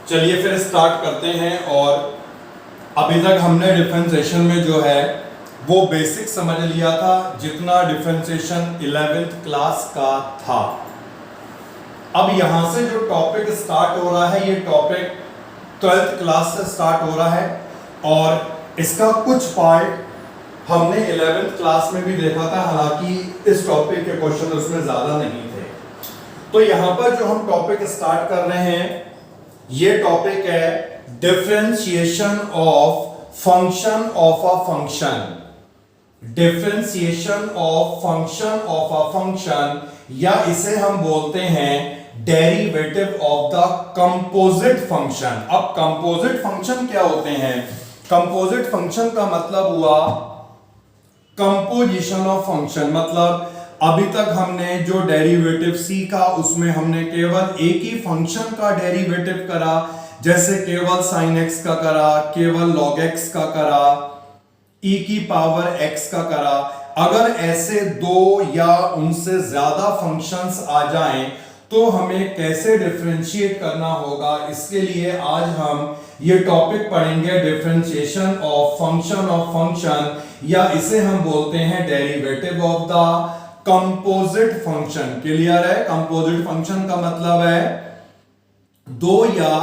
चलिए फिर स्टार्ट करते हैं। और अभी तक हमने डिफरेंशिएशन में जो है वो बेसिक समझ लिया था, जितना डिफरेंशिएशन 11th क्लास का था। अब यहां से जो टॉपिक स्टार्ट हो रहा है, ये टॉपिक 12th क्लास से स्टार्ट हो रहा है और इसका कुछ पार्ट हमने 11th क्लास में भी देखा था, हालांकि इस टॉपिक के क्वेश्चन उसमें ज्यादा नहीं थे। तो यहां पर जो हम टॉपिक स्टार्ट कर रहे हैं, ये टॉपिक है differentiation of function of a function. Differentiation of function of a function, या इसे हम बोलते हैं derivative of the composite function. अब कंपोजिट फंक्शन क्या होते हैं? कंपोजिट फंक्शन का मतलब हुआ कंपोजिशन ऑफ फंक्शन। मतलब अभी तक हमने जो डेरिवेटिव सीखा उसमें हमने केवल एक ही फंक्शन का डेरिवेटिव करा, जैसे केवल sin x का करा, केवल log x का करा, e की पावर x का करा। अगर ऐसे दो या उनसे ज्यादा फंक्शंस आ जाएं तो हमें कैसे डिफरेंशिएट करना होगा, इसके लिए आज हम ये टॉपिक पढ़ेंगे डिफरेंशिएशन ऑफ फंक्शन, या इसे हम बोलते हैं derivative of the composite function. Clear है? कंपोजिट फंक्शन का मतलब है दो या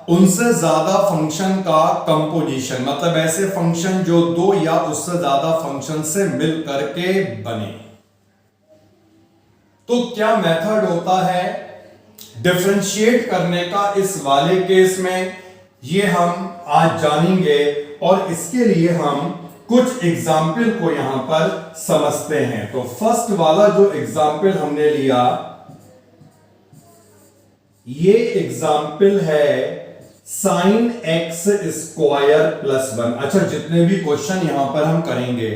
उनसे ज्यादा फंक्शन का कंपोजिशन, मतलब ऐसे फंक्शन जो दो या उससे ज्यादा फंक्शन से मिल करके बने। तो क्या मेथड होता है डिफरेंशिएट करने का इस वाले केस में, ये हम आज जानेंगे। और इसके लिए हम कुछ एग्जाम्पल को यहां पर समझते हैं। तो फर्स्ट वाला जो एग्जाम्पल हमने लिया, ये एग्जाम्पल है sin x स्क्वायर प्लस 1। अच्छा, जितने भी क्वेश्चन यहां पर हम करेंगे,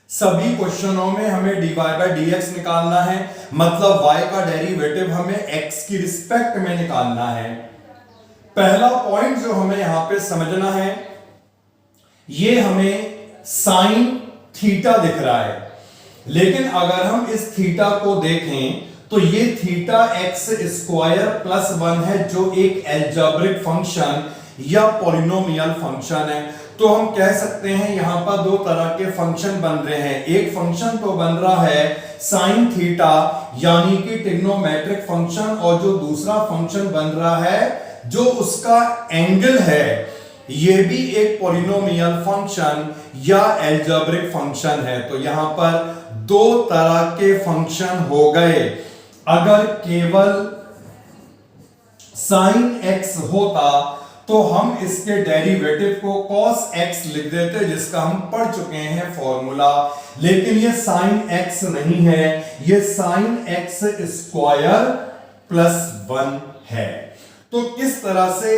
सभी क्वेश्चनों में हमें dy बाय dx निकालना है, मतलब y का डेरिवेटिव हमें x की रिस्पेक्ट में निकालना है। पहला पॉइंट जो हमें यहां पे समझना है, ये हमें साइन थीटा दिख रहा है, लेकिन अगर हम इस थीटा को देखें तो ये थीटा x स्क्वायर प्लस 1 है, जो एक एल्जेब्रिक फंक्शन या पॉलिनोमियल फंक्शन है। तो हम कह सकते हैं यहां पर दो तरह के फंक्शन बन रहे हैं। एक फंक्शन तो बन रहा है साइन थीटा, यानी कि ट्रिग्नोमेट्रिक फंक्शन, और जो दूसरा फंक्शन बन रहा है जो उसका एंगल है, ये भी एक पॉलिनोमियल फंक्शन या एल्जेब्रिक फंक्शन है। तो यहां पर दो तरह के फंक्शन हो गए। अगर केवल sin x होता तो हम इसके डेरिवेटिव को cos x लिख देते, जिसका हम पढ़ चुके हैं फॉर्मूला। लेकिन ये sin x नहीं है, ये sin x स्क्वायर प्लस 1 है। तो किस तरह से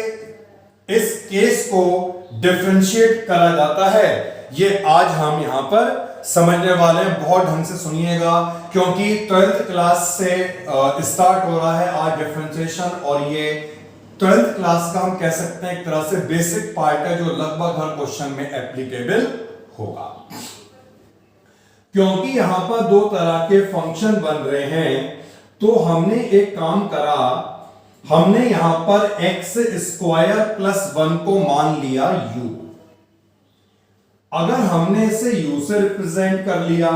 इस केस को डिफरेंशिएट करा जाता है, ये आज हम यहां पर समझने वाले हैं। बहुत ढंग से सुनिएगा, क्योंकि 12th क्लास से स्टार्ट हो रहा है आज डिफरेंशिएशन, और ये 12th क्लास का हम कह सकते हैं एक तरह से बेसिक पार्ट है, जो लगभग हर क्वेश्चन में एप्लीकेबल होगा। क्योंकि यहां पर दो तरह के फंक्शन बन रहे हैं, तो हमने एक काम करा, हमने यहां पर x स्क्वायर प्लस 1 को मान लिया u। अगर हमने इसे u से रिप्रेजेंट कर लिया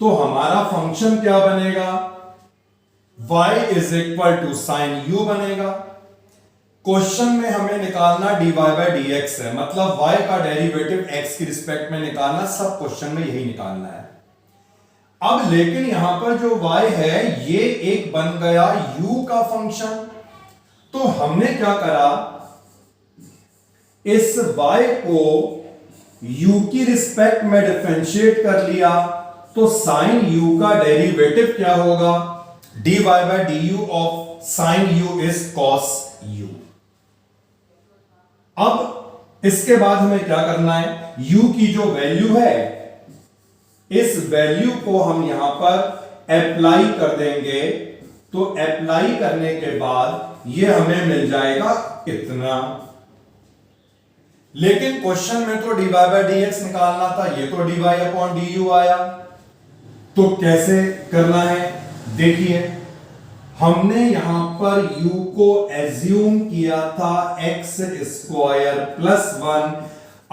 तो हमारा फंक्शन क्या बनेगा? y is equal to sine u बनेगा। क्वेश्चन में हमें निकालना dy बाय dx है, मतलब y का डेरिवेटिव x की रिस्पेक्ट में निकालना, सब क्वेश्चन में यही निकालना है। अब लेकिन यहां पर जो y है, ये एक बन गया u का फंक्शन। तो हमने क्या करा, इस y को u की रिस्पेक्ट में डिफरेंशिएट कर लिया। तो साइन u का डेरिवेटिव क्या होगा? dy by du of sine u is cos u। अब इसके बाद हमें क्या करना है, u की जो वैल्यू है, इस वैल्यू को हम यहां पर अप्लाई कर देंगे। तो अप्लाई करने के बाद ये हमें मिल जाएगा इतना। लेकिन क्वेश्चन में तो dy बाय dx निकालना था, ये तो dy अपॉन du आया। तो कैसे करना है देखिए, हमने यहां पर u को एज्यूम किया था x स्क्वायर प्लस 1।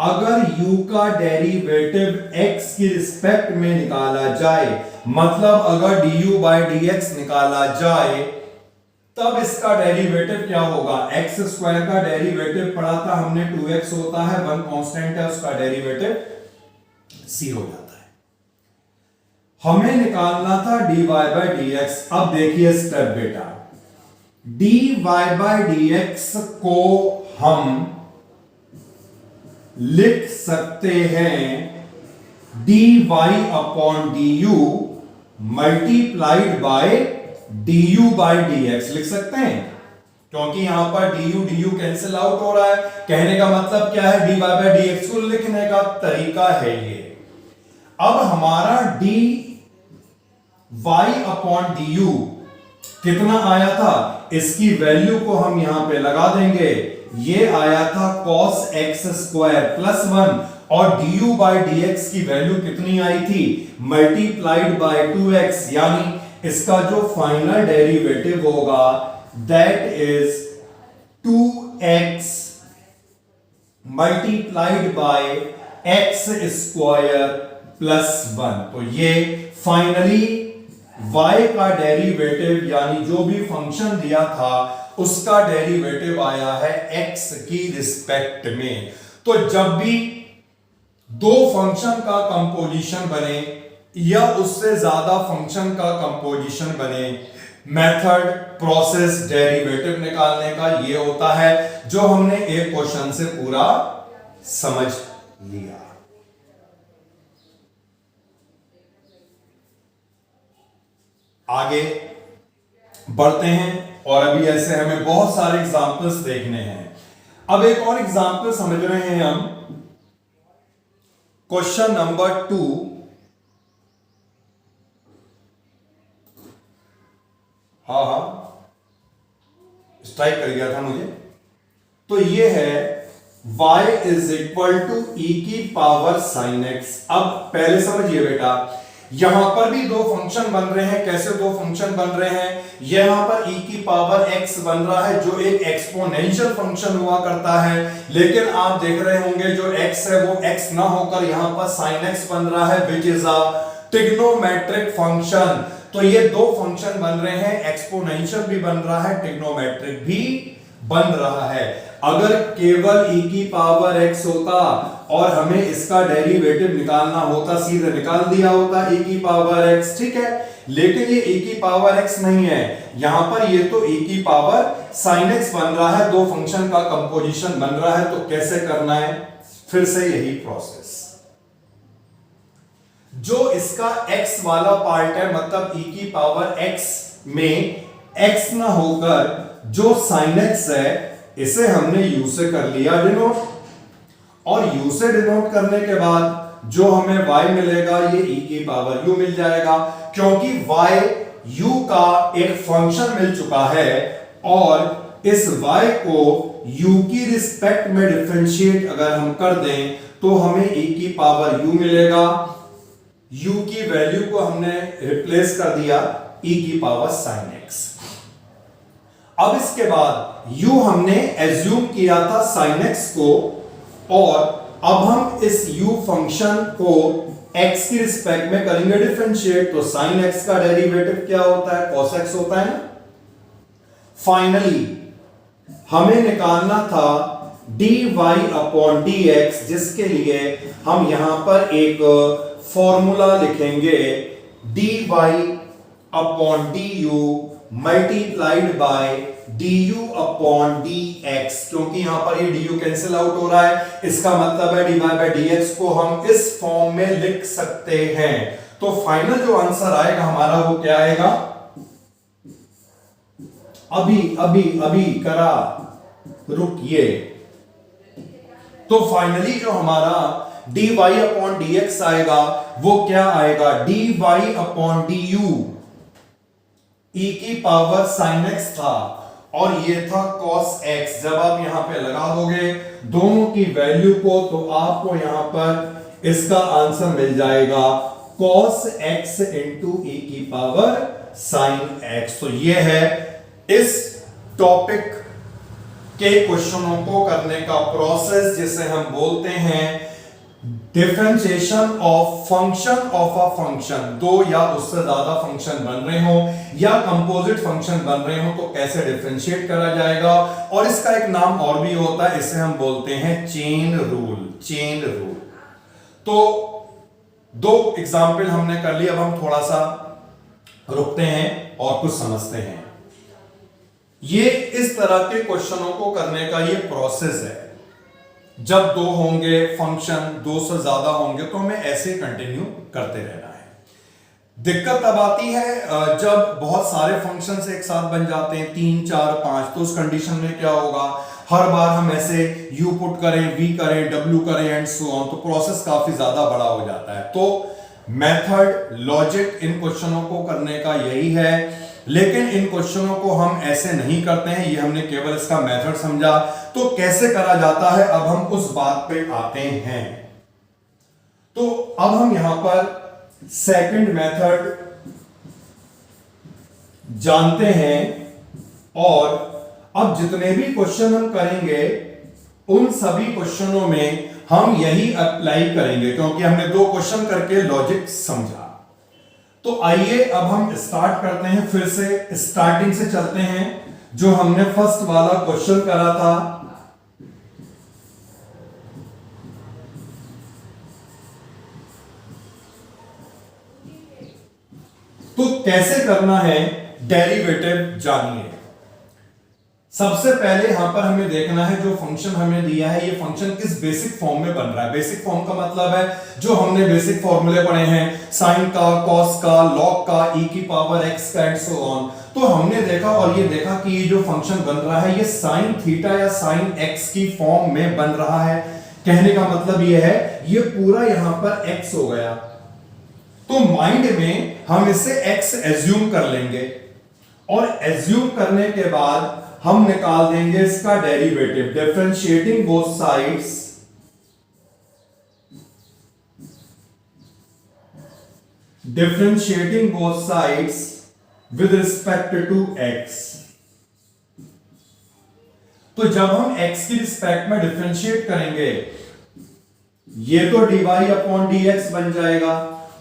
अगर u का डेरिवेटिव x की रिस्पेक्ट में निकाला जाए, मतलब अगर du बाई dx निकाला जाए, तब इसका डेरिवेटिव क्या होगा? x स्क्वायर का डेरिवेटिव पढ़ा था हमने 2x होता है, 1 कांस्टेंट है, उसका डेरिवेटिव c हो जाता है। हमें निकालना था dy बाई dx। अब देखिए स्टेप बेटा, dy बाई dx को हम लिख सकते हैं dy upon du multiplied by du by dx लिख सकते हैं, क्योंकि यहां पर du कैंसिल आउट हो रहा है। कहने का मतलब क्या है? dy बाई dx को लिखने का तरीका है ये। अब हमारा dy अपॉन du कितना आया था? इसकी वैल्यू को हम यहां पे लगा देंगे। ये आया था cos x स्क्वायर प्लस 1, और du बाई dx की वैल्यू कितनी आई थी? मल्टीप्लाइड बाय 2x, यानी इसका जो फाइनल डेरिवेटिव होगा that is 2x multiplied by x square plus 1। तो ये फाइनली y का डेरिवेटिव, यानी जो भी फंक्शन दिया था उसका डेरिवेटिव आया है x की रिस्पेक्ट में। तो जब भी दो फंक्शन का कंपोजिशन बने या उससे ज्यादा फंक्शन का कंपोजिशन बने, मेथड प्रोसेस डेरिवेटिव निकालने का ये होता है, जो हमने एक क्वेश्चन से पूरा समझ लिया। आगे बढ़ते हैं, और अभी ऐसे हमें बहुत सारे एग्जांपल्स देखने हैं। अब एक और एग्जांपल समझ रहे हैं हम, क्वेश्चन नंबर 2। हाँ, स्ट्राइक कर गया था मुझे। तो ये है y is equal to e की पावर sin x। अब पहले समझिए बेटा, यहां पर भी दो फंक्शन बन रहे हैं। कैसे दो फंक्शन बन रहे हैं? यहां पर e की पावर x बन रहा है, जो एक एक्सपोनेंशियल फंक्शन हुआ करता है, लेकिन आप देख रहे होंगे जो x है वो x ना होकर यहां पर sin x बन रहा है, which is a trigonometric function. तो ये दो फंक्शन बन रहे हैं, एक्सपोनेंशियल भी बन रहा है, ट्रिग्नोमेट्रिक भी बन रहा है। अगर केवल e की पावर x होता और हमें इसका डेरिवेटिव निकालना होता, सीधे निकाल दिया होता e की पावर x, ठीक है। लेकिन ये e की पावर x नहीं है, यहां पर ये तो e की पावर sin x बन रहा है, दो फंक्शन का कंपोजिशन बन रहा है। तो कैसे करना है? फिर से यही प्रोसेस। जो इसका x वाला पार्ट है, मतलब e की पावर x में x ना होकर जो sin x है, इसे हमने u से कर लिया डिनोट, और u से डिनोट करने के बाद जो हमें y मिलेगा ये e की पावर u मिल जाएगा, क्योंकि y u का एक फंक्शन मिल चुका है, और इस y को u की रिस्पेक्ट में डिफरेंशिएट अगर हम कर दें तो हमें e की पावर u मिलेगा। u की वैल्यू को हमने रिप्लेस कर दिया e की पावर sin x। अब इसके बाद u हमने एज्यूम किया था sin x को, और अब हम इस u फंक्शन को x की रिस्पेक्ट में करेंगे डिफरेंशिएट। तो sin x का डेरिवेटिव क्या होता है? cos x होता है ना। फाइनली हमें निकालना था dy अपॉन dx, जिसके लिए हम यहां पर एक फॉर्मूला लिखेंगे, dy upon du multiplied by du upon dx, क्योंकि यहां पर ये du कैंसिल आउट हो रहा है। इसका मतलब है dy बाय dx को हम इस फॉर्म में लिख सकते हैं। तो फाइनल जो आंसर आएगा हमारा वो क्या आएगा? अभी करा, रुकिए। तो फाइनली जो हमारा dy अपॉन dx आएगा वो क्या आएगा? dy अपॉन du, e की पावर sin x था और ये था cos x। जब आप यहां पे लगा दोगे दोनों की वैल्यू को, तो आपको यहां पर इसका आंसर मिल जाएगा cos x इंटू e की पावर sin x। तो ये है इस टॉपिक के क्वेश्चनों को करने का प्रोसेस, जिसे हम बोलते हैं differentiation of function of a function. दो या उससे ज्यादा फंक्शन बन रहे हो या कंपोजिट फंक्शन बन रहे हो तो कैसे डिफरेंशिएट करा जाएगा। और इसका एक नाम और भी होता है, इसे हम बोलते हैं चेन रूल। Chain rule. तो दो एग्जाम्पल हमने कर लिया, अब हम थोड़ा सा रुकते हैं और कुछ समझते हैं। ये इस तरह के क्वेश्चनों को करने का ये प्रोसेस है। जब दो होंगे फंक्शन, दो से ज्यादा होंगे तो हमें ऐसे कंटिन्यू करते रहना है। दिक्कत तब आती है जब बहुत सारे फंक्शंस एक साथ बन जाते हैं, 3 4 5। तो उस कंडीशन में क्या होगा, हर बार हम ऐसे u पुट करें, v करें, w करें एंड सो ऑन, तो प्रोसेस काफी ज्यादा बड़ा हो जाता है। तो मेथड, लॉजिक इन क्वेश्चनों को करने का यही है, लेकिन इन क्वेश्चनों को हम ऐसे नहीं करते हैं। ये हमने केवल इसका मेथड समझा। तो कैसे करा जाता है, अब हम उस बात पे आते हैं। तो अब हम यहां पर सेकंड मेथड जानते हैं, और अब जितने भी क्वेश्चन हम करेंगे उन सभी क्वेश्चनों में हम यही अप्लाई करेंगे, क्योंकि हमने दो क्वेश्चन करके लॉजिक समझा। तो आइए अब हम स्टार्ट करते हैं, फिर से स्टार्टिंग से चलते हैं, जो हमने फर्स्ट वाला क्वेश्चन करा था। तो कैसे करना है डेरिवेटिव जानिए। सबसे पहले यहां पर हमें देखना है जो फंक्शन हमें दिया है, ये फंक्शन किस बेसिक फॉर्म में बन रहा है। बेसिक फॉर्म का मतलब है जो हमने बेसिक फॉर्मूले पढ़े हैं, साइन का, कॉस का, लॉग का, e की पावर x का एंड सो ऑन। तो हमने देखा और ये देखा कि ये जो फंक्शन बन रहा है ये साइन थीटा या साइन x की फॉर्म में बन रहा है। कहने का मतलब ये है ये पूरा यहां पर x हो गया। तो माइंड में हम इसे x एज्यूम कर लेंगे, और एज्यूम करने के बाद हम निकाल देंगे इसका derivative, differentiating both sides, differentiating both sides with respect to x। तो जब हम x की रिस्पेक्ट में डिफरेंशिएट करेंगे ये तो dy अपॉन dx बन जाएगा,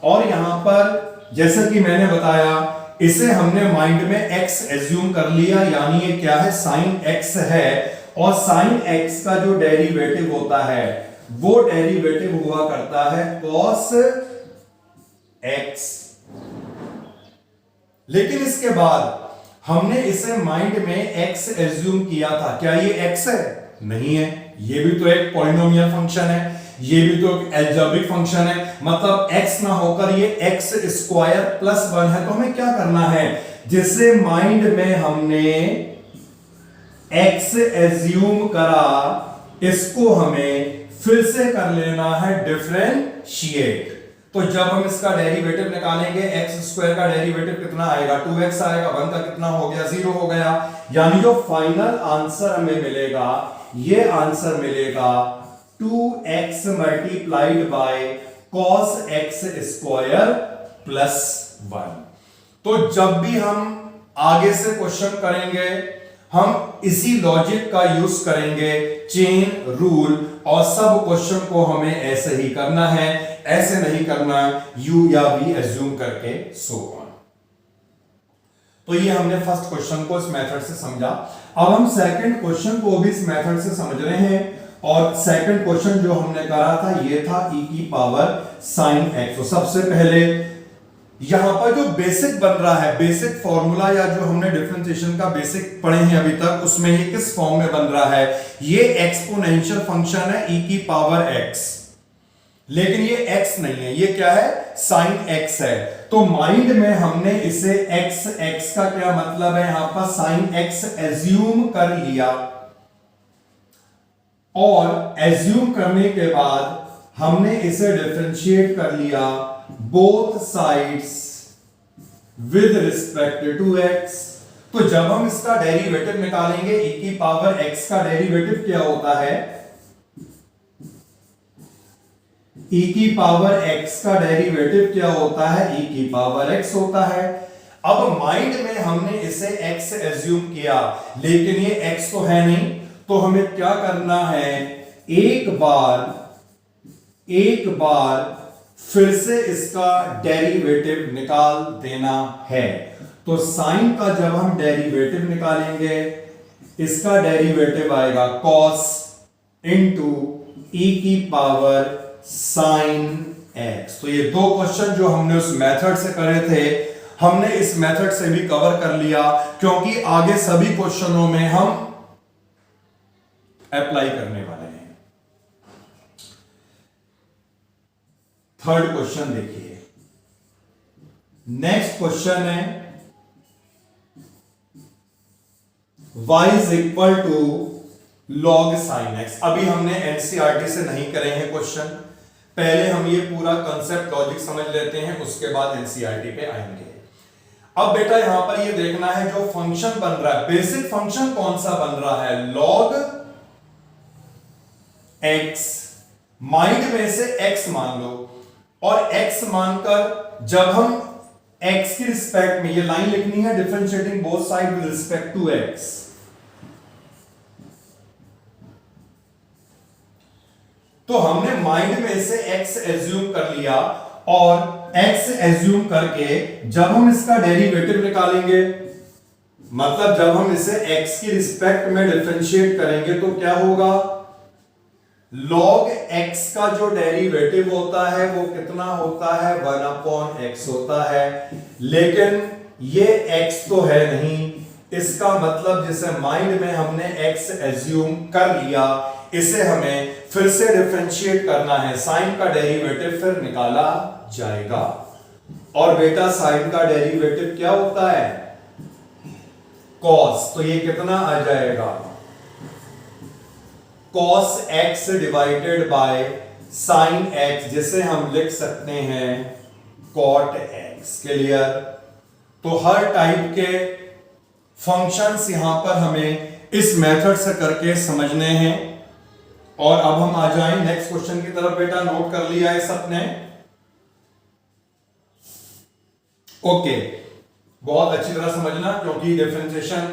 और यहां पर जैसे कि मैंने बताया इसे हमने माइंड में x एज्यूम कर लिया, यानी ये क्या है, साइन x है, और साइन x का जो डेरिवेटिव होता है वो डेरिवेटिव हुआ करता है cos x। लेकिन इसके बाद हमने इसे माइंड में x एज्यूम किया था, क्या ये x है? नहीं है, ये भी तो एक पॉलिनोमियल फंक्शन है, ये भी तो एक अलजेब्रिक फंक्शन है, मतलब x ना होकर ये x स्क्वायर प्लस 1 है। तो हमें क्या करना है, जिससे माइंड में हमने x एज्यूम करा इसको हमें फिर से कर लेना है डिफरेंशिएट। तो जब हम इसका डेरिवेटिव निकालेंगे x स्क्वायर का डेरिवेटिव कितना आएगा, 2x आएगा, 1 का कितना हो गया, 0 हो गया। यानी जो फाइनल आंसर हमें मिलेगा ये आंसर मिलेगा 2x multiplied by cos x square plus 1। तो जब भी हम आगे से क्वेश्चन करेंगे हम इसी लॉजिक का यूज करेंगे, चेन रूल, और सब क्वेश्चन को हमें ऐसे ही करना है, ऐसे नहीं करना u या v एज्यूम करके सो ऑन। तो ये हमने फर्स्ट क्वेश्चन को इस मेथड से समझा। अब हम सेकंड क्वेश्चन को भी इस मेथड से समझ रहे हैं, और सेकंड क्वेश्चन जो हमने करा था ये था e की पावर sin x। तो सबसे पहले यहां पर जो बेसिक बन रहा है, बेसिक फॉर्मूला या जो हमने डिफरेंशिएशन का बेसिक पढ़े हैं अभी तक, उसमें ये किस फॉर्म में बन रहा है, ये एक्सपोनेंशियल फंक्शन है e की पावर x, लेकिन ये x नहीं है, ये क्या है, sin x है। तो माइंड में हमने इसे x का क्या मतलब है, यहां पर sin x एज्यूम कर लिया, और एज्यूम करने के बाद हमने इसे डिफरेंशिएट कर लिया both sides with respect to x। तो जब हम इसका डेरिवेटिव निकालेंगे e की पावर x का डेरिवेटिव क्या होता है, e की पावर x का डेरिवेटिव क्या होता है? e की पावर x होता है। अब माइंड में हमने इसे x एज्यूम किया, लेकिन ये x तो है नहीं, तो हमें क्या करना है? एक बार फिर से इसका डेरिवेटिव निकाल देना है। तो साइन का जब हम डेरिवेटिव निकालेंगे, इसका डेरिवेटिव आएगा cos इंटू e की पावर साइन x। तो ये दो क्वेश्चन जो हमने उस मेथड से करे थे, हमने इस मेथड से भी कवर कर लिया, क्योंकि आगे सभी क्वेश्चनों में हम अप्लाई करने वाले हैं। थर्ड क्वेश्चन देखिए, नेक्स्ट क्वेश्चन है y is equal to log sin x। अभी हमने एनसीईआरटी से नहीं करे हैं क्वेश्चन, पहले हम ये पूरा कंसेप्ट लॉजिक समझ लेते हैं, उसके बाद एनसीईआरटी पे आएंगे। अब बेटा यहां पर ये देखना है जो फंक्शन बन रहा है, बेसिक फंक्शन कौन सा बन रहा है? log x। माइंड में से x मान लो, और x मानकर जब हम x की रिस्पेक्ट में ये लाइन लिखनी है, differentiating both side with respect to x। तो हमने माइंड में से x एज्यूम कर लिया, और x एज्यूम करके जब हम इसका डेरिवेटिव निकालेंगे, मतलब जब हम इसे x की रिस्पेक्ट में डिफरेंशिएट करेंगे, तो क्या होगा? log x का जो डेरिवेटिव होता है वो कितना होता है? 1/x होता है। लेकिन ये x तो है नहीं, इसका मतलब जिसे माइंड में हमने x एज्यूम कर लिया, इसे हमें फिर से डिफरेंशिएट करना है। साइन का डेरिवेटिव फिर निकाला जाएगा, और बेटा साइन का डेरिवेटिव क्या होता है? cos। तो ये कितना आ जाएगा? cos x divided by sin x, जिसे हम लिख सकते हैं cot x। क्लियर? तो हर टाइप के फंक्शंस यहां पर हमें इस मेथड से करके समझने हैं। और अब हम आ जाएं नेक्स्ट क्वेश्चन की तरफ। बेटा नोट कर लिया है सबने? ओके, बहुत अच्छी तरह समझना, क्योंकि डिफरेंशिएशन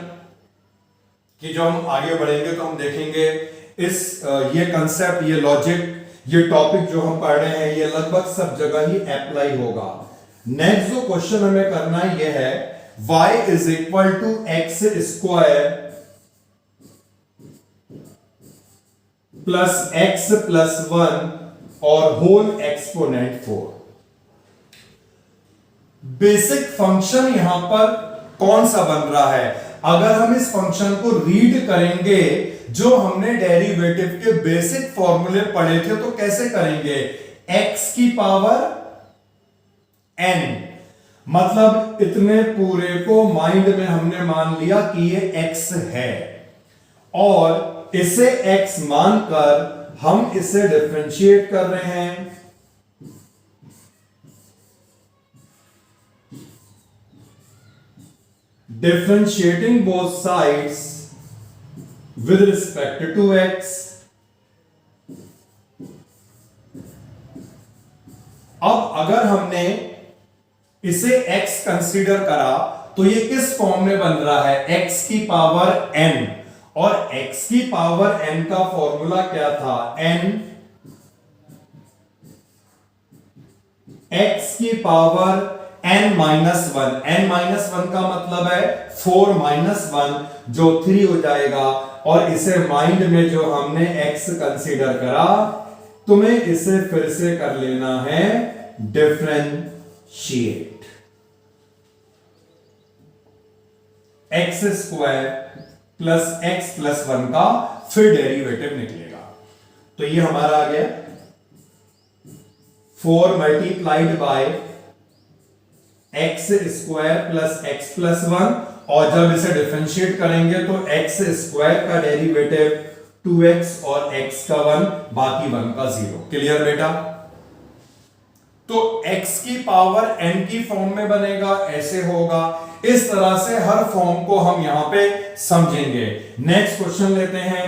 कि जो हम आगे बढ़ेंगे तो हम देखेंगे ये कंसेप्ट, ये लॉजिक, ये टॉपिक जो हम पढ़ रहे हैं, ये लगभग सब जगह ही अप्लाई होगा। नेक्स्ट जो क्वेश्चन हमें करना है ये है y is equal to x square plus x plus 1 और होल एक्सपोनेंट 4। बेसिक फंक्शन यहां पर कौन सा बन रहा है? अगर हम इस फंक्शन को रीड करेंगे, जो हमने डेरिवेटिव के बेसिक फॉर्मूले पढ़े थे, तो कैसे करेंगे? x की पावर n, मतलब इतने पूरे को माइंड में हमने मान लिया कि ये x है, और इसे x मानकर हम इसे डिफरेंशिएट कर रहे हैं। Differentiating both sides with respect to x। अब अगर हमने इसे x कंसीडर करा, तो ये किस फॉर्म में बन रहा है? x की पावर n, और x की पावर n का फॉर्मूला क्या था? n x की power n minus 1। n minus 1 का मतलब है 4 माइनस 1, जो 3 हो जाएगा। और इसे माइंड में जो हमने x कंसीडर करा, तुम्हें इसे फिर से कर लेना है differentiate. X square plus x plus 1 का फिर डेरिवेटिव निकलेगा। तो ये हमारा आ गया 4 multiplied by x square plus x plus 1, और जब इसे डिफरेंशिएट करेंगे तो एक्स स्क्वायर का डेरिवेटिव 2x और x का 1, बाकी 1 का 0। क्लियर बेटा? तो x की पावर n की फॉर्म में बनेगा, ऐसे होगा। इस तरह से हर फॉर्म को हम यहां पे समझेंगे। नेक्स्ट क्वेश्चन लेते हैं।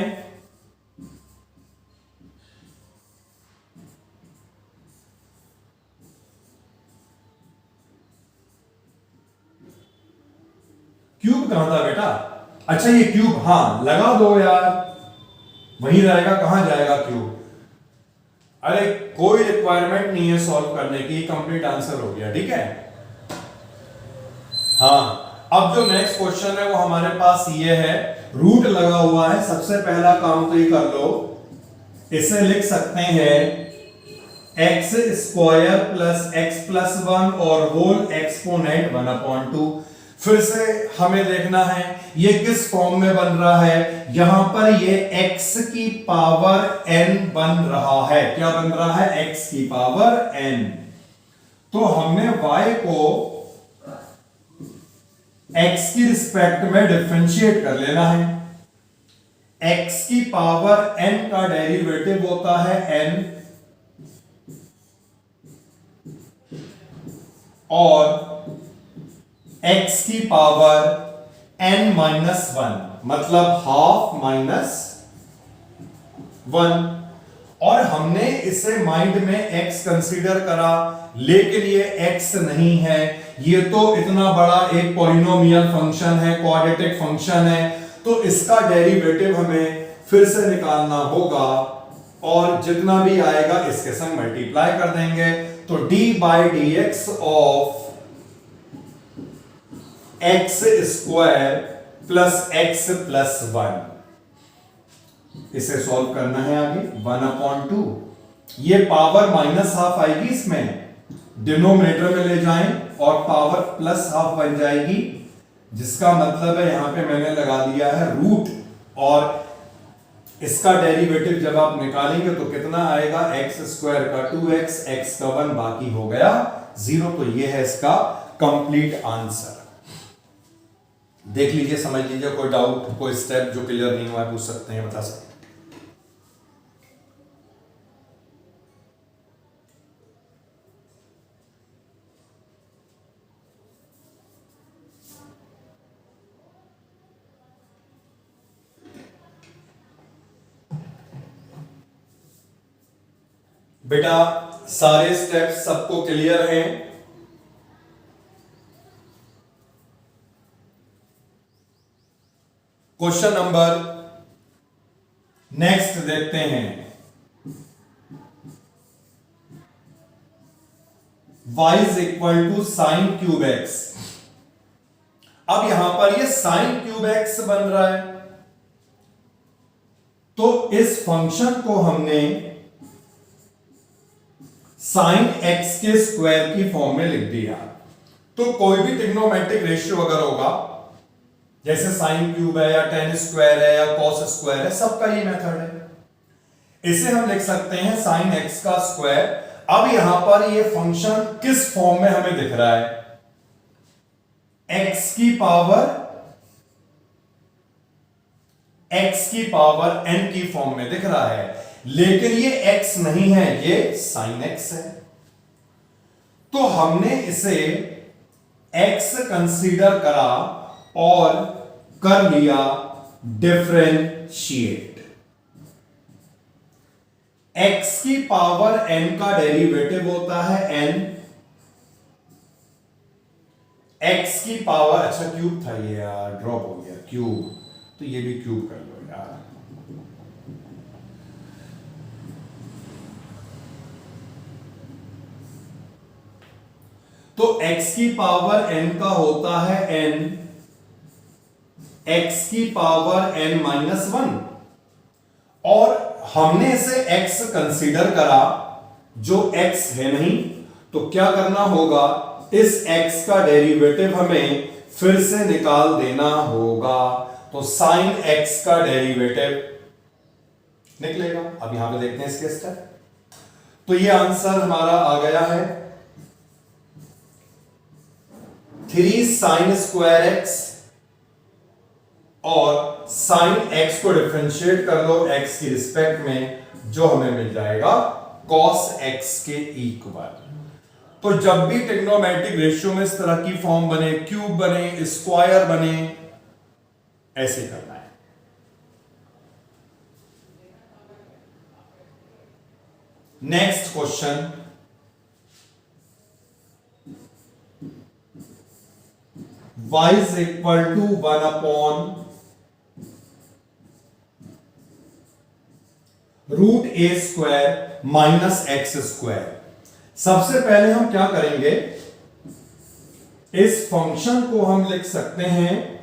क्यूब कहां था बेटा? अच्छा ये क्यूब, हाँ लगा दो यार, वहीं रहेगा, कहां जाएगा क्यूब? अरे कोई रिक्वायरमेंट नहीं है सॉल्व करने की, कंप्लीट आंसर हो गया, ठीक है। हाँ अब जो नेक्स्ट क्वेश्चन है वो हमारे पास ये है, रूट लगा हुआ है। सबसे पहला काम तो ये कर लो, इसे लिख सकते हैं x square plus x plus one और होल एक्सपोनेंट 1/2। फिर से हमें देखना है ये किस फॉर्म में बन रहा है। यहां पर ये x की पावर n बन रहा है। क्या बन रहा है? x की पावर n। तो हमने y को x की रिस्पेक्ट में डिफरेंशिएट कर लेना है। x की पावर n का डेरिवेटिव होता है n, और x की पावर n माइनस वन, मतलब हाफ माइनस वन। और हमने इसे माइंड में x कंसीडर करा, लेकिन ये x नहीं है, ये तो इतना बड़ा एक पॉलिनोमियल फंक्शन है, क्वाड्रेटिक फंक्शन है, तो इसका डेरिवेटिव हमें फिर से निकालना होगा, और जितना भी आएगा इसके संग मल्टीप्लाई कर देंगे। तो d by D x of x square plus x plus one, इसे सॉल्व करना है आगे। 1/2, ये पावर माइनस हाफ आएगी, इसमें डिनोमिनेटर में ले जाएं और पावर प्लस हाफ बन जाएगी, जिसका मतलब है यहां पे मैंने लगा दिया है रूट, और इसका डेरिवेटिव जब आप निकालेंगे तो कितना आएगा? एक्स स्क्वायर का 2x, एक्स का 1, बाकी हो गया 0। तो ये है इसका कंप्लीट आंसर। देख लीजिए, समझ लीजिए, कोई डाउट, कोई स्टेप जो क्लियर नहीं हुआ है पूछ सकते हैं, बता सकते हैं। बेटा सारे स्टेप्स सबको क्लियर हैं? क्वेश्चन नंबर नेक्स्ट देखते हैं। y is equal to sine cube x. अब यहां पर ये साइन क्यूब एक्स बन रहा है, तो इस फंक्शन को हमने साइन एक्स के स्क्वायर की फॉर्म में लिख दिया। तो कोई भी ट्रिग्नोमेट्रिक रेशियो अगर होगा, जैसे साइन क्यूब है या टेन स्क्वायर है या कॉस स्क्वायर है, सबका ये मेथड है। इसे हम लिख सकते हैं साइन एक्स का स्क्वायर। अब यहां पर ये फंक्शन किस फॉर्म में हमें दिख रहा है? x की पावर n की फॉर्म में दिख रहा है, लेकिन ये x नहीं है, ये sin x है। तो हमने इसे x कंसीडर करा और कर लिया डिफरेंशिएट। x की पावर n का डेरिवेटिव होता है n, x की पावर, अच्छा क्यूब था ये यार, ड्रॉप हो गया क्यूब, तो ये भी क्यूब कर लो यार। तो x की पावर n का होता है n, x की पावर n माइनस वन, और हमने इसे x कंसीडर करा, जो x है नहीं, तो क्या करना होगा? इस x का डेरिवेटिव हमें फिर से निकाल देना होगा। तो साइन x का डेरिवेटिव निकलेगा। अब यहां पे देखते हैं इसके स्टेप। तो ये आंसर हमारा आ गया है 3 साइन स्क्वायर एक्स, और साइन x को डिफरेंशिएट कर लो x की रिस्पेक्ट में, जो हमें मिल जाएगा cos x के इक्वल। तो जब भी ट्रिग्नोमेट्रिक रेशियो में इस तरह की फॉर्म बने, क्यूब बने, स्क्वायर बने, ऐसे करना है। Next question, y is equal to 1 upon root a square minus x square. सबसे पहले हम क्या करेंगे, इस फंक्शन को हम लिख सकते हैं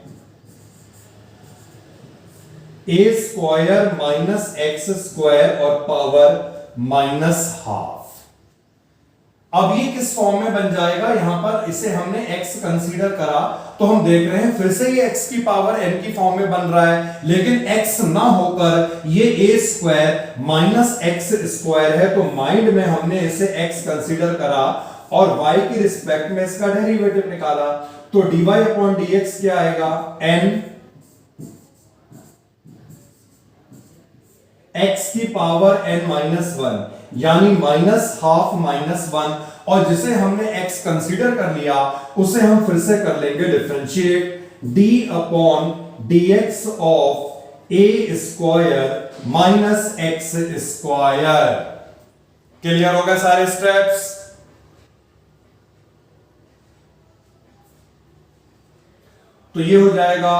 ए स्क्वायर माइनस एक्स स्क्वायर और पावर माइनस हाफ। अब ये किस फॉर्म में बन जाएगा, यहां पर इसे हमने x कंसीडर करा तो हम देख रहे हैं फिर से ये x की पावर n की फॉर्म में बन रहा है, लेकिन x ना होकर ये a square minus x square है। तो माइंड में हमने इसे x कंसीडर करा और y की रिस्पेक्ट में इसका डेरिवेटिव निकाला। तो dy अपॉन dx क्या आएगा, n x की पावर n माइनस 1 यानी माइनस हाफ माइनस 1, और जिसे हमने x कंसीडर कर लिया उसे हम फिर से कर लेंगे differentiate, d upon dx of a square minus x square. Clear हो गए सारे स्टेप्स। तो ये हो जाएगा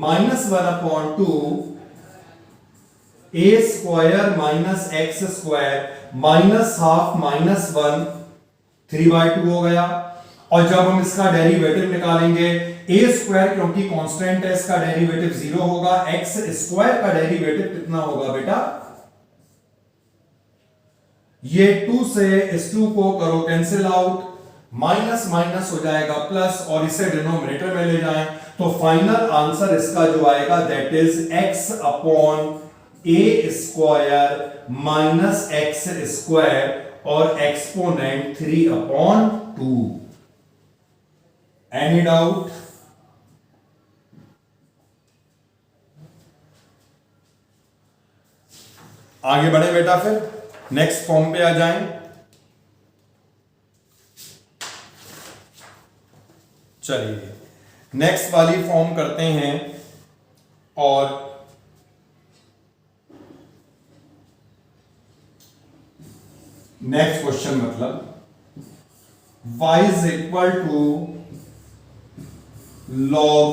minus 1 upon 2 A square minus x square minus half minus 1 3/2 हो गया। और जब हम इसका डेरिवेटिव निकालेंगे, ए स्क्वायर क्योंकि कांस्टेंट है इसका डेरिवेटिव 0 होगा, एक्स स्क्वायर का डेरिवेटिव कितना होगा बेटा, ये 2 से इस 2 को करो कैंसिल आउट, माइनस माइनस हो जाएगा प्लस, और इसे डिनोमिनेटर में ले जाएं तो फाइनल आंसर इसका जो आएगा that is x upon A square minus x square और एक्सपोनेंट 3/2। Any doubt? आगे बढ़े बेटा, फिर नेक्स्ट फॉर्म पे आ जाएं। चलिए नेक्स्ट वाली फॉर्म करते हैं, और नेक्स्ट क्वेश्चन मतलब y is equal to log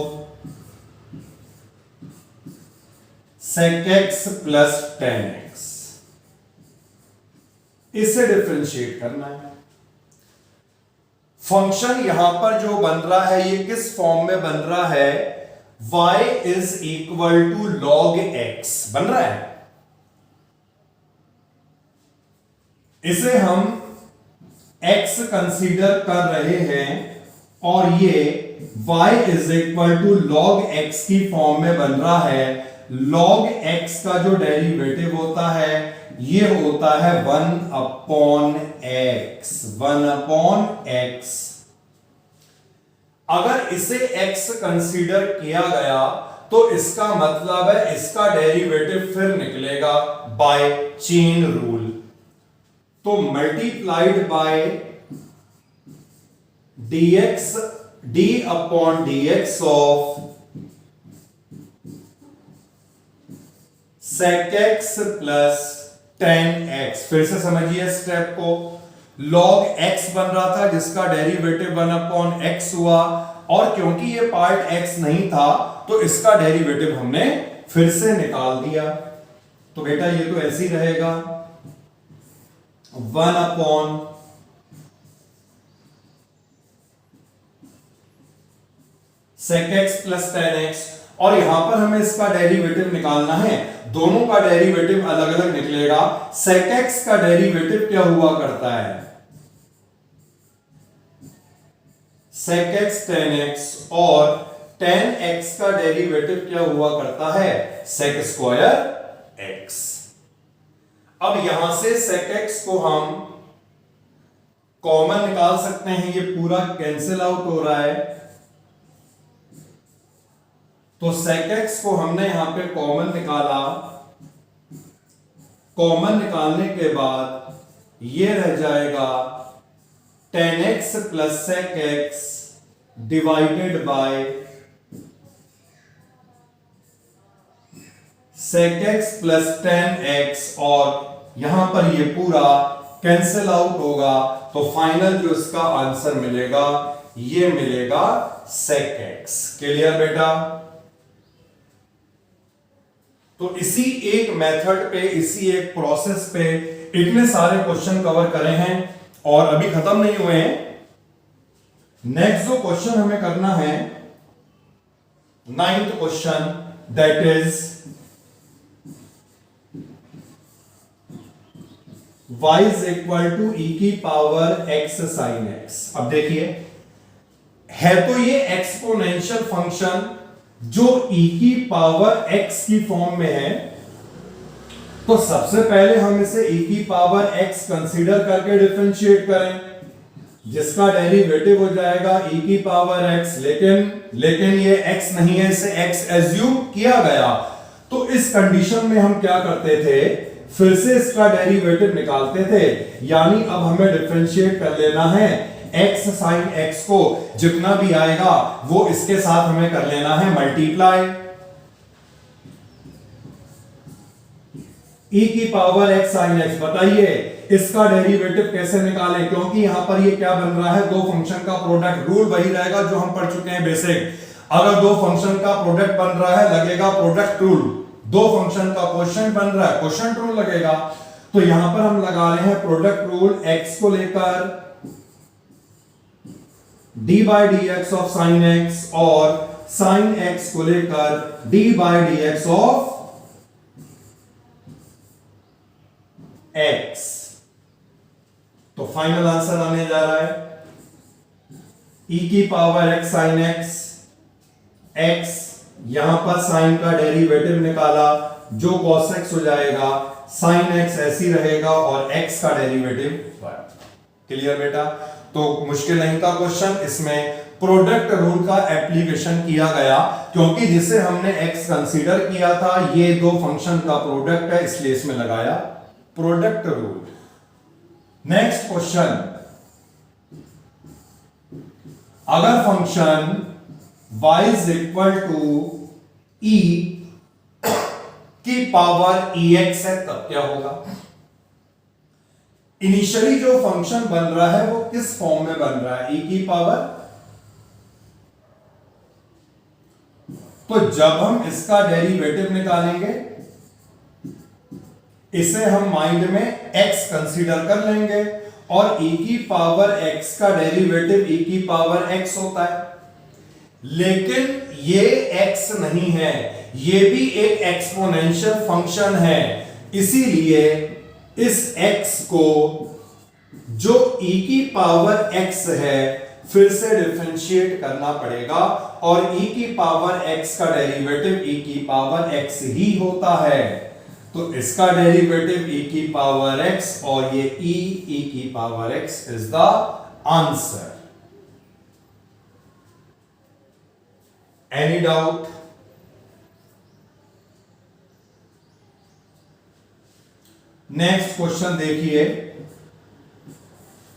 sec x plus tan x, इसे डिफरेंशिएट करना है। फंक्शन यहां पर जो बन रहा है ये किस फॉर्म में बन रहा है, y is equal to log x बन रहा है। इसे हम x कंसीडर कर रहे हैं और ये y is equal to log x की फॉर्म में बन रहा है। log x का जो डेरिवेटिव होता है ये होता है 1/x, 1/x। अगर इसे x कंसीडर किया गया तो इसका मतलब है इसका डेरिवेटिव फिर निकलेगा बाय चेन रूल। तो multiplied by dx, d upon dx of sec x plus tan x। फिर से समझिए स्टेप को, log x बन रहा था जिसका डेरिवेटिव 1/x हुआ, और क्योंकि ये पार्ट x नहीं था तो इसका डेरिवेटिव हमने फिर से निकाल दिया। तो बेटा ये तो ऐसे ही रहेगा 1/sec x plus tan x, और यहां पर हमें इसका डेरिवेटिव निकालना है। दोनों का डेरिवेटिव अलग अलग निकलेगा। sec x का डेरिवेटिव क्या हुआ करता है, sec x tan x, और tan x का डेरिवेटिव क्या हुआ करता है, sec स्क्वायर x। अब यहां से sec x को हम कॉमन निकाल सकते हैं, ये पूरा कैंसिल आउट हो रहा है। तो sec x को हमने यहां पे कॉमन निकाला, कॉमन निकालने के बाद ये रह जाएगा tan x plus sec x divided by sec x plus tan x, और यहां पर ये पूरा कैंसिल आउट होगा। तो फाइनल जो इसका आंसर मिलेगा ये मिलेगा sec x। क्लियर बेटा? तो इसी एक मेथड पे, इसी एक प्रोसेस पे इतने सारे क्वेश्चन कवर करे हैं और अभी खत्म नहीं हुए हैं। नेक्स्ट जो क्वेश्चन हमें करना है, 9th question, that is y is equal to e की पावर x sin x। अब देखिए, है तो ये एक्सपोनेंशियल फंक्शन जो e की पावर x की फॉर्म में है, तो सबसे पहले हम इसे e की पावर x कंसीडर करके डिफरेंशिएट करें, जिसका डेरिवेटिव हो जाएगा e की पावर x। लेकिन ये x नहीं है, इसे x एज्यूम किया गया। तो इस कंडीशन में हम क्या करते थे, फिर से इसका डेरिवेटिव निकालते थे, यानी अब हमें डिफरेंशिएट कर लेना है x sin x को, जितना भी आएगा वो इसके साथ हमें कर लेना है मल्टीप्लाई। e की पावर x sin x, बताइए इसका डेरिवेटिव कैसे निकालें, क्योंकि यहां पर ये क्या बन रहा है, दो फंक्शन का प्रोडक्ट। रूल वही रहेगा जो हम पढ़ चुके हैं बेसिक। अगर दो फंक्शन का प्रोडक्ट बन रहा है, लगेगा प्रोडक्ट रूल। दो फंक्शन का क्वोशिएंट बन रहा है, क्वोशिएंट रूल लगेगा। तो यहां पर हम लगा रहे हैं प्रोडक्ट रूल, x को लेकर d by D x of sine x और साइन x को लेकर d by D x of x। तो फाइनल आंसर आने जा रहा है e की power x sin x, x यहां पर साइन का डेरिवेटिव निकाला जो cos x हो जाएगा, sin x ऐसी रहेगा और x का डेरिवेटिव। क्लियर बेटा? तो मुश्किल नहीं था क्वेश्चन, इसमें प्रोडक्ट रूल का एप्लीकेशन किया गया, क्योंकि जिसे हमने x कंसीडर किया था ये दो फंक्शन का प्रोडक्ट है, इसलिए इसमें लगाया प्रोडक्ट रूल। नेक्स्ट क्वेश्चन, अगर function y is equal to e की पावर ex है, तब क्या होगा? इनिशियली जो फंक्शन बन रहा है वो किस फॉर्म में बन रहा है, e की पावर। तो जब हम इसका डेरिवेटिव निकालेंगे, इसे हम माइंड में x कंसीडर कर लेंगे और e की पावर x का डेरिवेटिव e की पावर x होता है। लेकिन ये x नहीं है, ये भी एक एक्सपोनेंशियल फंक्शन है, इसीलिए इस x को जो e की पावर x है फिर से डिफरेंशिएट करना पड़ेगा, और e की पावर x का डेरिवेटिव e की पावर x ही होता है। तो इसका डेरिवेटिव e की पावर x और ये e की power x is the answer. Any doubt? Next question देखिए,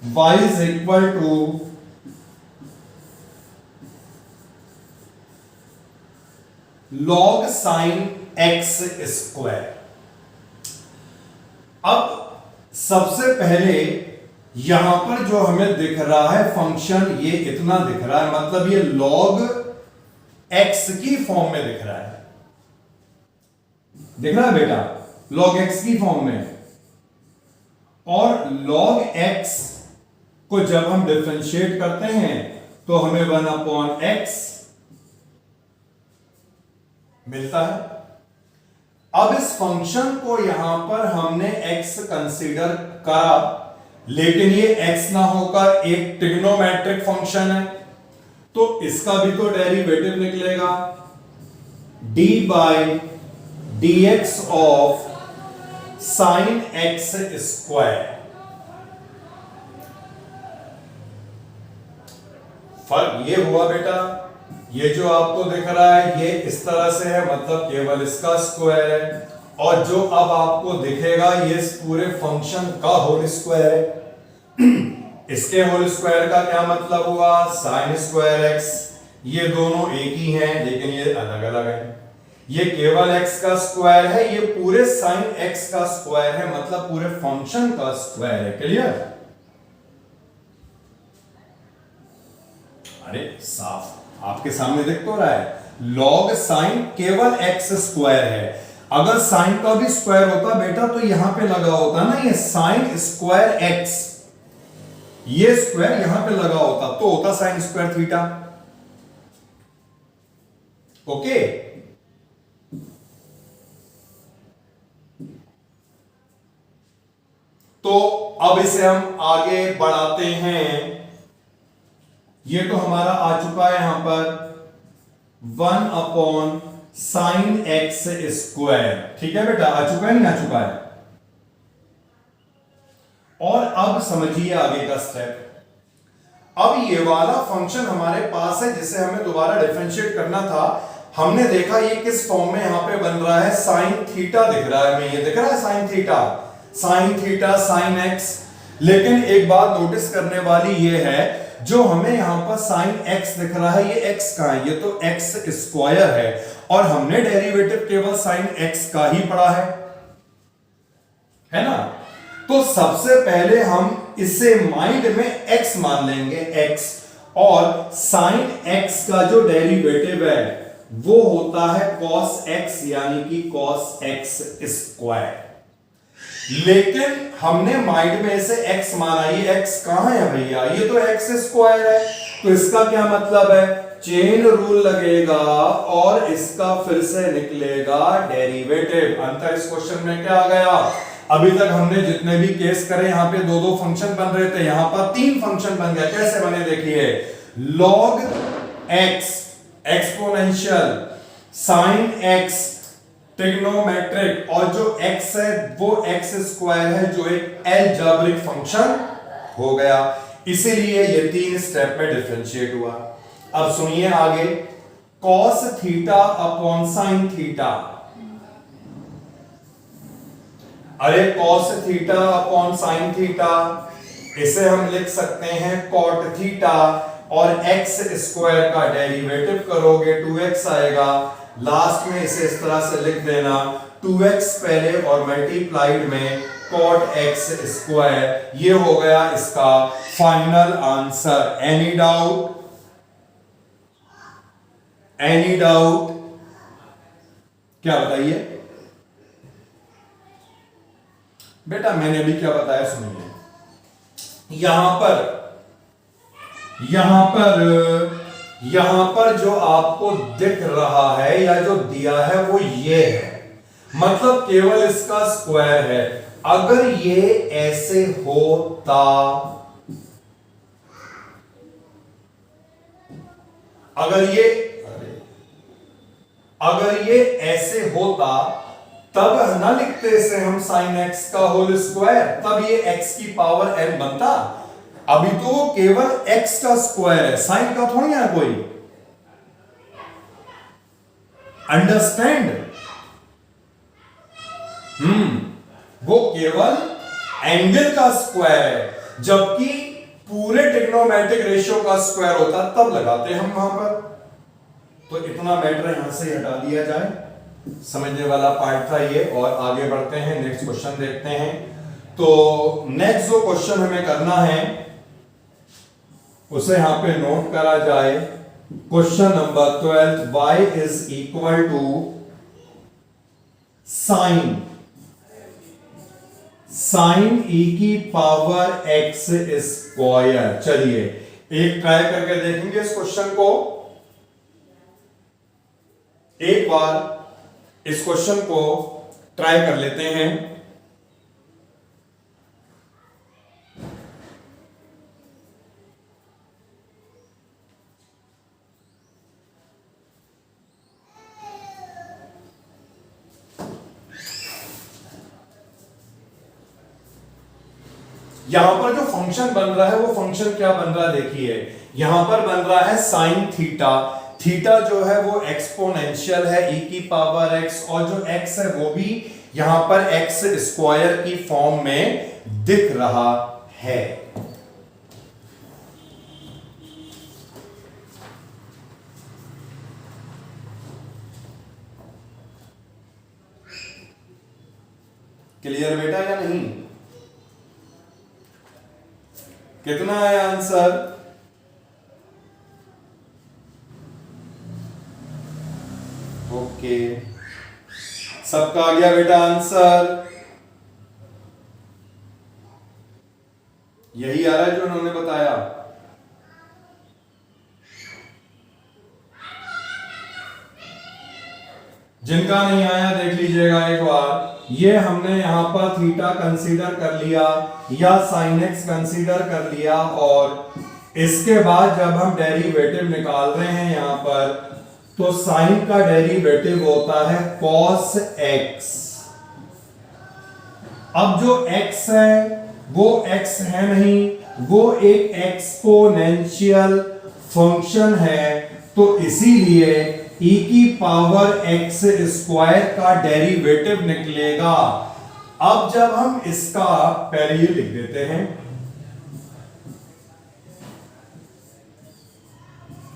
y is equal to log sin x square. अब सबसे पहले यहां पर जो हमें दिख रहा है फंक्शन, ये इतना दिख रहा है, मतलब ये log x की फॉर्म में दिख रहा है। दिख रहा है बेटा? log x की फॉर्म में। और log x को जब हम डिफरेंशिएट करते हैं तो हमें 1/x मिलता है। अब इस फंक्शन को यहां पर हमने x कंसीडर करा, लेकिन ये x ना होकर एक ट्रिग्नोमेट्रिक फंक्शन है, तो इसका भी तो डेरिवेटिव निकलेगा d by D x of sine x square. फर्क ये हुआ बेटा, ये जो आपको दिख रहा है ये इस तरह से है, मतलब केवल इसका स्क्वायर है, और जो अब आपको दिखेगा ये इस पूरे फंक्शन का होल स्क्वायर है। इसके होल स्क्वायर का क्या मतलब हुआ, साइन स्क्वायर एक्स। ये दोनों एक ही हैं लेकिन ये अलग अलग है। ये केवल x का स्क्वायर है, ये पूरे साइन x का स्क्वायर है, मतलब पूरे फंक्शन का स्क्वायर है। क्लियर? अरे साफ। आपके सामने दिख तो रहा है लॉग साइन केवल एक्स स्क्वायर है। अगर साइन का भी स्क्वायर होता बेटा तो यहां पे लगा होता ना, ये साइन स्क्वायर एक्स, ये स्क्वायर यहां पे लगा होता तो होता साइन स्क्वायर थीटा। ओके, तो अब इसे हम आगे बढ़ाते हैं। ये तो हमारा आ चुका है यहां पर 1 साइन एक्स स्क्वायर, ठीक है बेटा, आ चुका है नहीं आ चुका है। और अब समझिए आगे का स्टेप। अब ये वाला फंक्शन हमारे पास है जिसे हमें दोबारा डिफरेंशिएट करना था। हमने देखा ये किस फॉर्म में यहां पे बन रहा है, साइन थीटा दिख रहा है हमें, ये दिख रहा है साइन थीटा साइन एक्स। लेकिन एक बात नोटिस करने वाली ये है, जो हमें यहां पर साइन एक्स दिख रहा है, ये एक्स का है, ये तो एक्स स्क्वायर है, और हमने डेरिवेटिव केवल साइन एक्स का ही पढ़ा है ना। तो सबसे पहले हम इसे माइंड में x मान लेंगे, x, और साइन x का जो डेरिवेटिव है वो होता है cos x, यानी कि cos x स्क्वायर। लेकिन हमने माइंड में इसे x माना, ये x कहां है भैया, ये तो x स्क्वायर है, तो इसका क्या मतलब है, चेन रूल लगेगा और इसका फिर से निकलेगा डेरिवेटिव। अंतर इस क्वेश्चन में क्या आ गया, अभी तक हमने जितने भी केस करे यहां पे दो फंक्शन बन रहे थे, यहां पर 3 फंक्शन बन गए। कैसे बने देखिए, log x exponential, sine x trigonometric, और जो x है वो x स्क्वायर है जो एक अलजेब्रिक फंक्शन हो गया। इसीलिए ये 3 स्टेप में डिफरेंशिएट हुआ। अब सुनिए आगे, cos theta upon sine theta, अरे cos theta upon sine theta, इसे हम लिख सकते हैं cot थीटा, और x स्क्वायर का डेरिवेटिव करोगे 2x आएगा, लास्ट में इसे इस तरह से लिख देना 2x पहले और मल्टीप्लाइड में cot x स्क्वायर। ये हो गया इसका final answer. Any doubt, any doubt, क्या बताइए बेटा, मैंने अभी क्या बताया सुनिए। यहां पर जो आपको दिख रहा है या जो दिया है वो ये है, मतलब केवल इसका स्क्वायर है। अगर ये ऐसे होता, अगर ये ऐसे होता तब ना लिखते इसे हम साइन एक्स का होल स्क्वायर, तब ये एक्स की पावर n बनता। अभी तो वो केवल x का स्क्वायर है, साइन का थोड़ी है कोई। अंडरस्टैंड? वो केवल एंगल का स्क्वायर है, जबकि पूरे ट्रिग्नोमेट्रिक रेशियो का स्क्वायर होता तब लगाते हम वहां पर। तो इतना मैटर यहां से हटा दिया जाए, समझने वाला पार्ट था ये। और आगे बढ़ते हैं, नेक्स्ट क्वेश्चन देखते हैं। तो नेक्स्ट जो क्वेश्चन हमें करना है उसे यहां पे नोट करा जाए। Question number 12, y is equal to sine e की पावर x स्क्वायर। चलिए एक ट्राई करके देखेंगे इस क्वेश्चन को। एक बार इस क्वेश्चन को ट्राई कर लेते हैं। यहां पर जो फंक्शन बन रहा है वो फंक्शन क्या बन रहा है देखिए, यहां पर बन रहा है साइन थीटा। थीटा जो है वो एक्सपोनेंशियल है e की पावर x, और जो x है वो भी यहां पर x स्क्वायर की फॉर्म में दिख रहा है। क्लियर बेटा या नहीं? कितना है आंसर? ओके, सबका आ गया बेटा आंसर? यही आ रहा है जो उन्होंने बताया? जिनका नहीं आया देख लीजिएगा एक बार। ये हमने यहां पर थीटा कंसीडर कर लिया या साइन एक्स कंसीडर कर लिया, और इसके बाद जब हम डेरिवेटिव निकाल रहे हैं यहां पर, तो साइन का डेरिवेटिव होता है cos x। अब जो x है वो x है नहीं, वो एक एक्सपोनेंशियल फंक्शन है, तो इसीलिए e की पावर x स्क्वायर का डेरिवेटिव निकलेगा। अब जब हम इसका, पहले ये लिख देते हैं,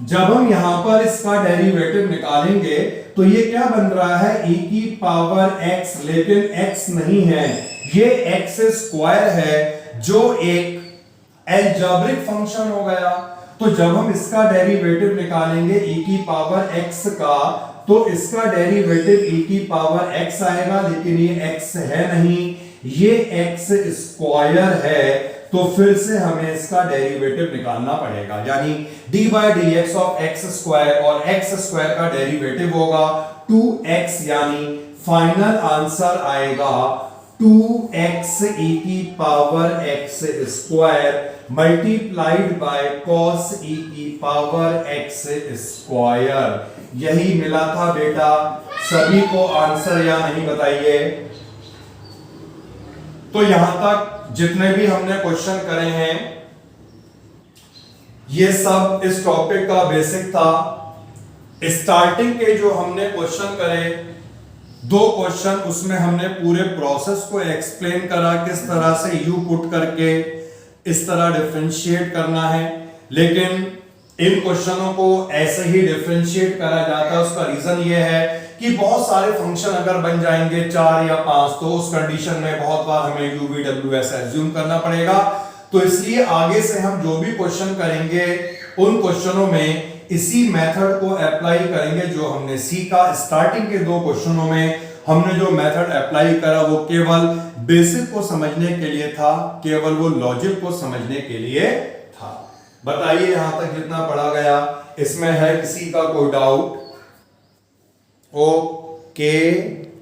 जब हम यहां पर इसका डेरिवेटिव निकालेंगे तो ये क्या बन रहा है, e की पावर x, लेकिन x नहीं है, ये x स्क्वायर है जो एक अलजेब्रिक फंक्शन हो गया। तो जब हम इसका डेरिवेटिव निकालेंगे e की पावर x का, तो इसका डेरिवेटिव e की पावर x आएगा, लेकिन ये x है नहीं, ये x स्क्वायर है, तो फिर से हमें इसका डेरिवेटिव निकालना पड़ेगा, यानी D by D x of x square, और एक्स स्क्वायर का डेरिवेटिव होगा 2x, यानी फाइनल आंसर आएगा 2x e की power x square multiplied by cos e की पावर x स्क्वायर। यही मिला था बेटा। सभी को आंसर या नहीं बताइए? तो यहां तक जितने भी हमने क्वेश्चन करे हैं, ये सब इस टॉपिक का बेसिक था। स्टार्टिंग के जो हमने क्वेश्चन करे, 2 क्वेश्चन, उसमें हमने पूरे प्रोसेस को एक्सप्लेन करा, किस तरह से u पुट करके इस तरह डिफरेंशिएट करना है। लेकिन इन क्वेश्चनों को ऐसे ही डिफरेंशिएट करा जाता है, उसका रीजन ये है कि बहुत सारे फंक्शन अगर बन जाएंगे 4 या 5, तो उस कंडीशन में बहुत बार हमें u v w ऐसा एज्यूम करना पड़ेगा। तो इसलिए आगे से हम जो भी क्वेश्चन करेंगे उन क्वेश्चनों में इसी मेथड को अप्लाई करेंगे जो हमने सीखा। स्टार्टिंग के 2 क्वेश्चनों में हमने जो मेथड अप्लाई करा वो केवल बेसिक को समझने के लिए था, केवल वो लॉजिक को समझने के लिए था। बताइए यहां तक जितना पढ़ा गया, इसमें है किसी का कोई डाउट? ओके।